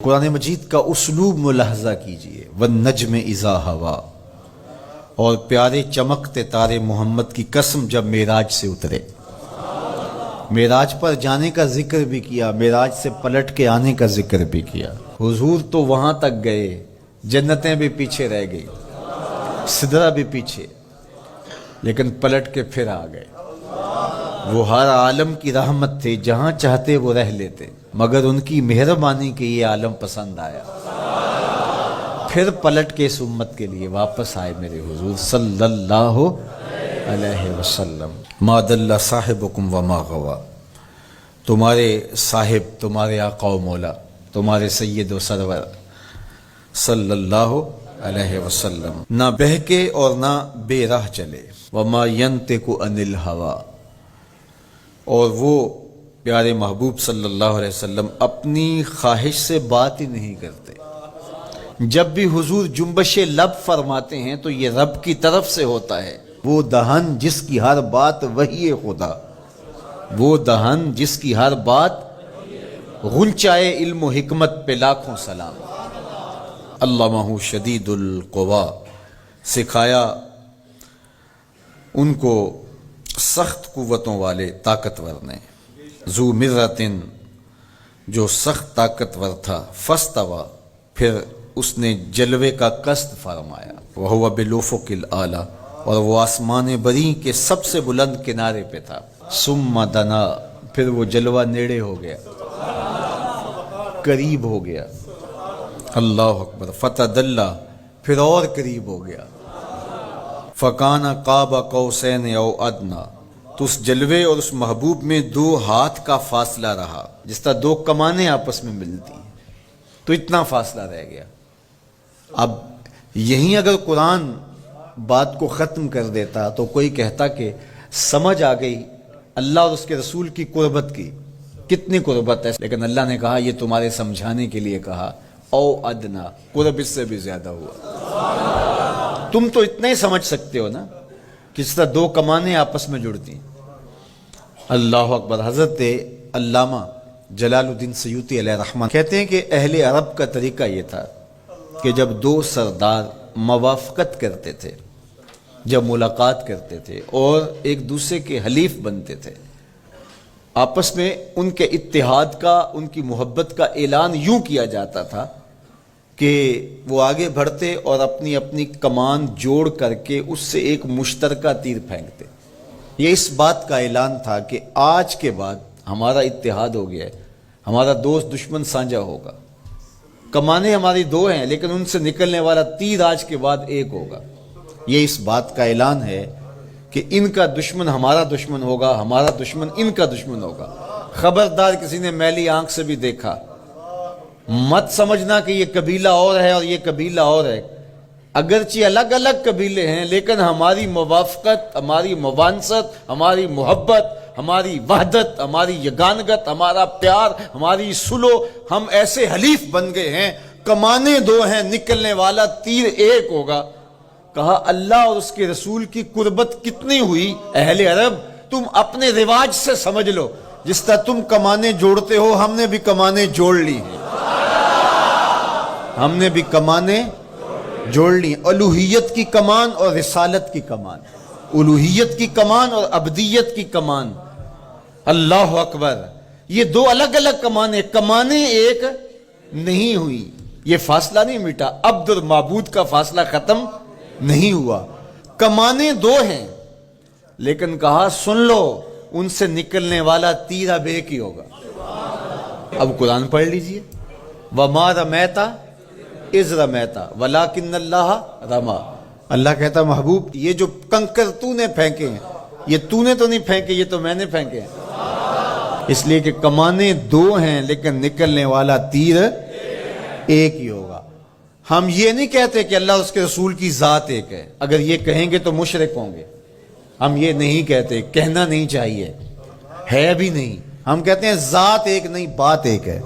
قرآن مجید کا اسلوب ملاحظہ کیجئے، والنجم اذا ہوا، اور پیارے چمکتے تارے محمد کی قسم جب معراج سے اترے۔ معراج پر جانے کا ذکر بھی کیا، معراج سے پلٹ کے آنے کا ذکر بھی کیا۔ حضور تو وہاں تک گئے، جنتیں بھی پیچھے رہ گئی، سدرہ بھی پیچھے، لیکن پلٹ کے پھر آ گئے۔ وہ ہر عالم کی رحمت تھے، جہاں چاہتے وہ رہ لیتے، مگر ان کی مہربانی کے یہ عالم پسند آیا۔ پھر پلٹ کے اس امت کے لیے واپس آئے میرے حضور صلی اللہ علیہ وسلم۔ ما ضل صاحبکم وما غوا، تمہارے صاحب، تمہارے آقا و مولا، تمہارے سید و سرور صلی اللہ علیہ وسلم نہ بہکے اور نہ بے راہ چلے۔ وما ینطق عن الہوی، اور وہ پیارے محبوب صلی اللہ علیہ وسلم اپنی خواہش سے بات ہی نہیں کرتے۔ جب بھی حضور جنبش لب فرماتے ہیں تو یہ رب کی طرف سے ہوتا ہے۔ وہ دہن جس کی ہر بات وحی خدا، وہ دہن جس کی ہر بات، غنچائے علم و حکمت پہ لاکھوں سلام۔ علمہ شدید القوا، سکھایا ان کو سخت قوتوں والے طاقتور نے۔ ذو مرتن، جو سخت طاقتور تھا، فاستوی، پھر اس نے جلوے کا قصد فرمایا۔ وہو بالافق الاعلی، اور وہ آسمان بری کے سب سے بلند کنارے پہ تھا۔ ثم دنا، پھر وہ جلوہ نیڑے ہو گیا، قریب ہو گیا۔ اللہ اکبر۔ فتدلی، پھر اور قریب ہو گیا۔ فکان قاب قوسین او ادنی، تو اس جلوے اور اس محبوب میں 2 ہاتھ کا فاصلہ رہا، جس طرح 2 کمانیں آپس میں ملتی ہیں، تو اتنا فاصلہ رہ گیا۔ اب یہیں اگر قرآن بات کو ختم کر دیتا تو کوئی کہتا کہ سمجھ آ گئی اللہ اور اس کے رسول کی قربت کی، کتنی قربت ہے، لیکن اللہ نے کہا یہ تمہارے سمجھانے کے لیے کہا، او ادنا، قرب اس سے بھی زیادہ ہوا۔ تم تو اتنا ہی سمجھ سکتے ہو نا، کس طرح 2 کمانیں آپس میں جڑتی ہیں۔ اللہ اکبر۔ حضرت علامہ جلال الدین سیوطی علیہ رحمہ کہتے ہیں کہ اہل عرب کا طریقہ یہ تھا کہ جب 2 سردار موافقت کرتے تھے، جب ملاقات کرتے تھے اور ایک دوسرے کے حلیف بنتے تھے، آپس میں ان کے اتحاد کا، ان کی محبت کا اعلان یوں کیا جاتا تھا کہ وہ آگے بڑھتے اور اپنی اپنی کمان جوڑ کر کے اس سے ایک مشترکہ تیر پھینکتے۔ یہ اس بات کا اعلان تھا کہ آج کے بعد ہمارا اتحاد ہو گیا ہے، ہمارا دوست دشمن سانجا ہوگا۔ کمانیں ہماری 2 ہیں، لیکن ان سے نکلنے والا تیر آج کے بعد ایک ہوگا۔ یہ اس بات کا اعلان ہے کہ ان کا دشمن ہمارا دشمن ہوگا، ہمارا دشمن ان کا دشمن ہوگا۔ خبردار کسی نے میلی آنکھ سے بھی دیکھا، مت سمجھنا کہ یہ قبیلہ اور ہے اور یہ قبیلہ اور ہے۔ اگرچہ الگ الگ قبیلے ہیں، لیکن ہماری موافقت، ہماری موانست، ہماری محبت، ہماری وحدت، ہماری یگانگت، ہمارا پیار، ہماری سلو، ہم ایسے حلیف بن گئے ہیں، کمانیں 2 ہیں، نکلنے والا تیر ایک ہوگا۔ کہا اللہ اور اس کے رسول کی قربت کتنی ہوئی اہل عرب، تم اپنے رواج سے سمجھ لو، جس طرح تم کمانیں جوڑتے ہو ہم نے بھی کمانیں جوڑ لی ہیں، ہم نے بھی کمانیں جوڑ لی، الوہیت کی کمان اور رسالت کی کمان، الوہیت کی کمان اور عبدیت کی کمان۔ اللہ اکبر۔ یہ 2 الگ الگ کمانیں ایک نہیں ہوئی، یہ فاصلہ نہیں مٹا، عبد اور معبود کا فاصلہ ختم نہیں ہوا۔ کمانیں 2 ہیں، لیکن کہا سن لو ان سے نکلنے والا تیر اب ایک ہی ہوگا۔ اب قرآن پڑھ لیجئے، وَمَا رَمَيْتَ اِذْ رَمَيْتَ وَلَٰكِنَّ اللَّهَ رَمَىٰ۔ اللہ کہتا محبوب یہ جو کنکر تو نے پھینکے ہیں، یہ تو نے تو نہیں پھینکے، یہ تو میں نے پھینکے ہیں۔ اس لیے کہ کمانیں 2 ہیں لیکن نکلنے والا تیر ایک ہی ہوگا۔ ہم یہ نہیں کہتے کہ اللہ اور اس کے رسول کی ذات ایک ہے، اگر یہ کہیں گے تو مشرک ہوں گے۔ ہم یہ نہیں کہتے، کہنا نہیں چاہیے، ہے بھی نہیں۔ ہم کہتے ہیں ذات ایک نہیں، بات ایک ہے۔